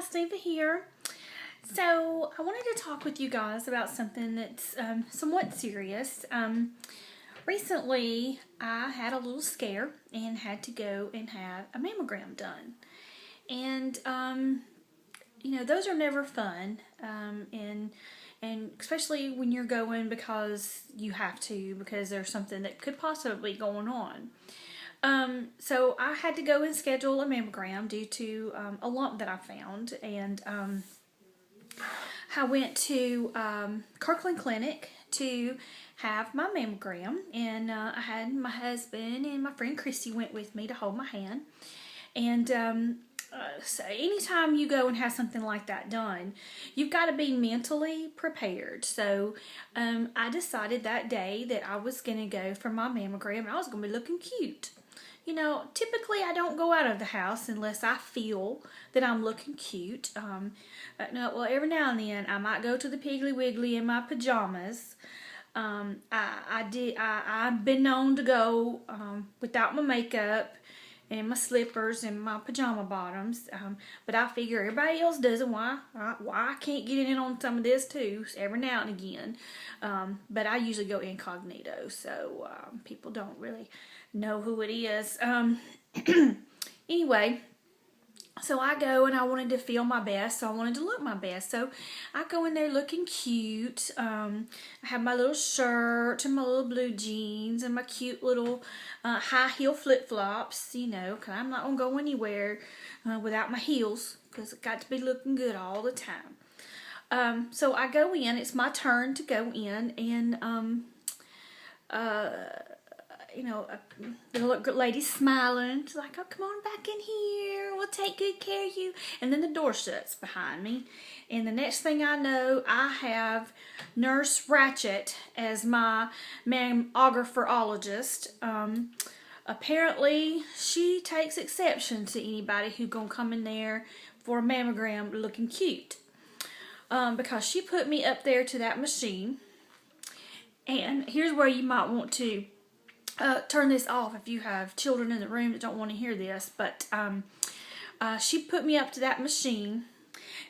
guys, Diva here. So I wanted to talk with you guys about something that's somewhat serious. Recently I had a little scare and had to go and have a mammogram done. And those are never fun. And especially when you're going because you have to, because there's something that could possibly be going on. So I had to go and schedule a mammogram due to a lump that I found, and I went to Kirkland Clinic to have my mammogram, and I had my husband and my friend Christy went with me to hold my hand. And so anytime you go and have something like that done, you've got to be mentally prepared. So I decided that day that I was going to go for my mammogram, and I was going to be looking cute. You know, typically I don't go out of the house unless I feel that I'm looking cute. Well, every now and then I might go to the Piggly Wiggly in my pajamas. I've been known to go without my makeup and my slippers and my pajama bottoms. But I figure everybody else does it. Why I can't get in on some of this too, every now and again. But I usually go incognito, so people don't really know who it is. Anyway, so I go and I wanted to feel my best, so I wanted to look my best. So I go in there looking cute. I have my little shirt and my little blue jeans and my cute little high heel flip-flops, because I'm not going to go anywhere without my heels, because I've got to be looking good all the time. So I go in. It's my turn to go in, and the lady's smiling. She's like, "Oh, come on back in here. We'll take good care of you." And then the door shuts behind me. And the next thing I know, I have Nurse Ratchet as my mammographerologist. Apparently, she takes exception to anybody who's going to come in there for a mammogram looking cute. Because she put me up there to that machine. And here's where you might want to turn this off if you have children in the room that don't want to hear this. But she put me up to that machine,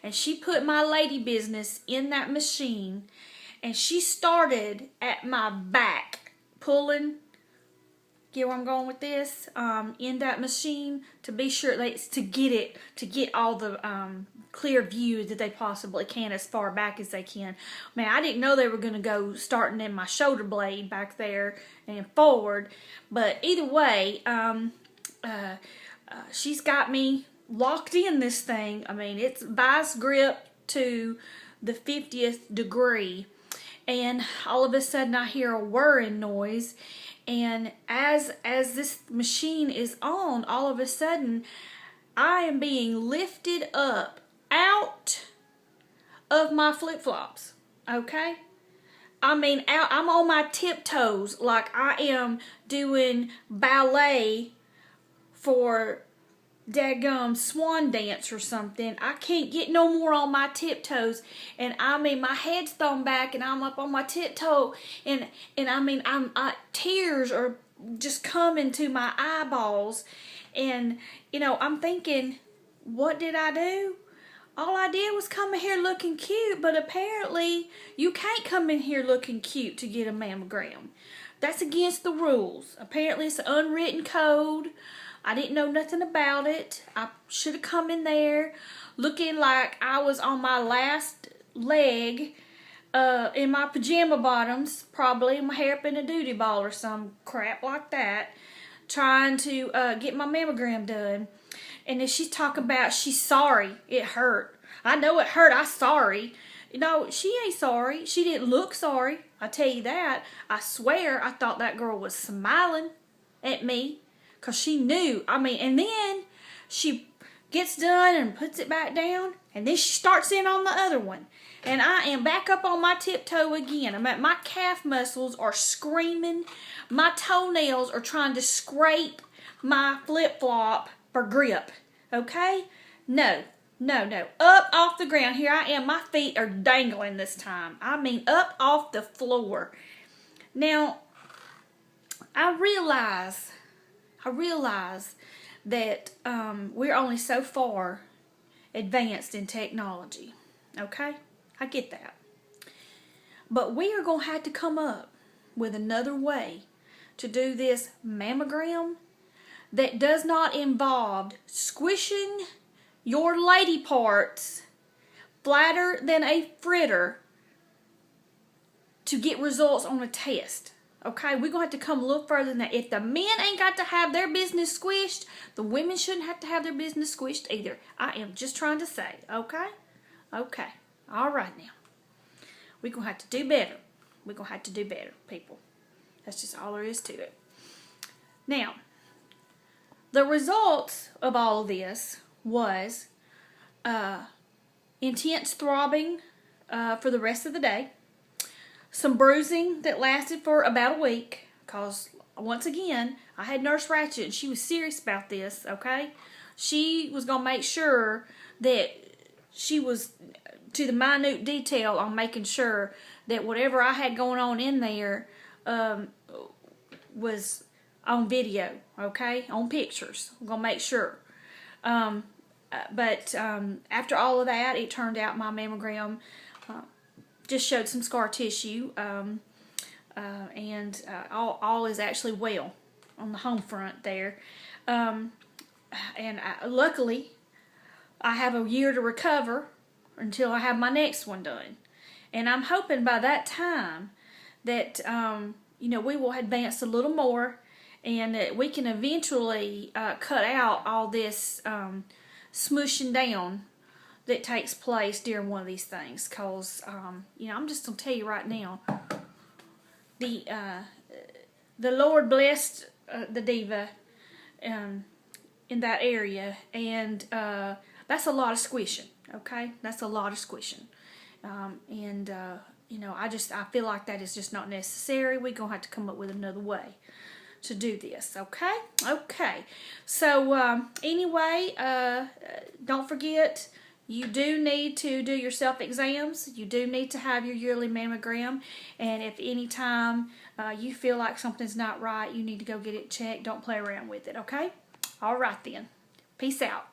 and she put my lady business in that machine, and she started at my back pulling. Get where I'm going with this? In that machine to be sure to get all the clear view that they possibly can as far back as they can. Man, I didn't know they were going to go starting in my shoulder blade back there and forward. But either way, she's got me locked in this thing. I mean, it's vice grip to the 50th degree. And all of a sudden I hear a whirring noise. And as this machine is on, all of a sudden I am being lifted up out of my flip-flops. Okay? I mean, I'm on my tiptoes like I am doing ballet for daggum swan dance or something. I can't get no more on my tiptoes, and I mean my head's thrown back and I'm up on my tiptoe, and I mean tears are just coming to my eyeballs, and I'm thinking, what did I do? All I did was come in here looking cute, but apparently you can't come in here looking cute to get a mammogram. That's against the rules. Apparently it's an unwritten code. I didn't know nothing about it. I should have come in there looking like I was on my last leg in my pajama bottoms, probably my hair up in a duty ball or some crap like that, trying to get my mammogram done. And then she's talking about she's sorry. It hurt. I know it hurt. I'm sorry. She ain't sorry. She didn't look sorry. I tell you that. I swear I thought that girl was smiling at me. Because she knew. I mean, and then she gets done and puts it back down. And then she starts in on the other one. And I am back up on my tiptoe again. My calf muscles are screaming. My toenails are trying to scrape my flip-flop for grip. Okay? No. Up off the ground. Here I am. My feet are dangling this time. I mean, up off the floor. Now, I realize that we're only so far advanced in technology. Okay? I get that. But we are going to have to come up with another way to do this mammogram that does not involve squishing your lady parts flatter than a fritter to get results on a test. Okay, we're going to have to come a little further than that. If the men ain't got to have their business squished, the women shouldn't have to have their business squished either. I am just trying to say, okay? Okay, all right now. We're going to have to do better. We're going to have to do better, people. That's just all there is to it. Now, the results of all of this was intense throbbing for the rest of the day. Some bruising that lasted for about a week, because once again, I had Nurse Ratchet and she was serious about this, okay? She was going to make sure that she was to the minute detail on making sure that whatever I had going on in there was on video, okay? On pictures. I'm going to make sure. But after all of that, it turned out my mammogram just showed some scar tissue, and all is actually well on the home front there. Luckily, I have a year to recover until I have my next one done. And I'm hoping by that time that, we will advance a little more and that we can eventually cut out all this smooshing down that takes place during one of these things, because I'm just gonna tell you right now, the Lord blessed the Diva in that area, and that's a lot of squishing. Okay, that's a lot of squishing, I feel like that is just not necessary. We're gonna have to come up with another way to do this. Okay, so anyway, don't forget, you do need to do your self-exams. You do need to have your yearly mammogram. And if any time you feel like something's not right, you need to go get it checked. Don't play around with it, okay? All right then. Peace out.